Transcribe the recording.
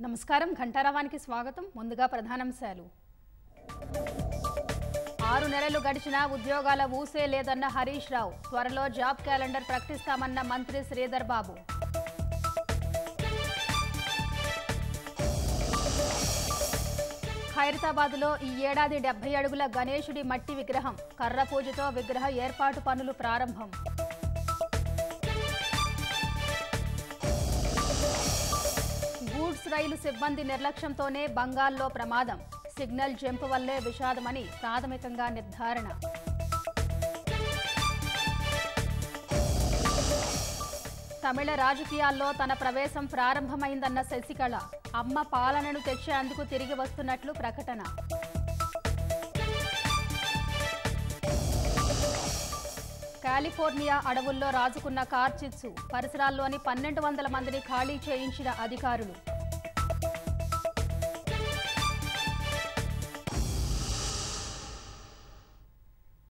నమస్కారం ఘంటారావానికి స్వాగతం. ముందుగా ప్రధానాంశాలు. 6 నెలలు గడిచినా ఉద్యోగాల ఊసే లేదన్న హరీష్ రావు. త్వరలో జాబ్ క్యాలెండర్ ప్రకటిస్తామన్న మంత్రి శ్రీధర్ బాబు. ఖైరతాబాద్లో ఈ ఏడాది 70 అడుగుల గణేశుడి మట్టి విగ్రహం. కర్ర పూజతో విగ్రహ ఏర్పాటు పనులు ప్రారంభం. గూడ్స్ రైలు సిబ్బంది నిర్లక్ష్యంతోనే బంగాల్లో ప్రమాదం. సిగ్నల్ జంప్ వల్లే విషాదమని ప్రాథమికంగా నిర్ధారణ. తమిళ రాజకీయాల్లో తన ప్రవేశం ప్రారంభమైందన్న శశికళ. అమ్మ పాలనను తెచ్చేందుకు తిరిగి వస్తున్నట్లు ప్రకటన. కాలిఫోర్నియా అడవుల్లో రాజుకున్న కార్చిచ్చు. పరిసరాల్లోని 1200 మందిని ఖాళీ చేయించిన అధికారులు.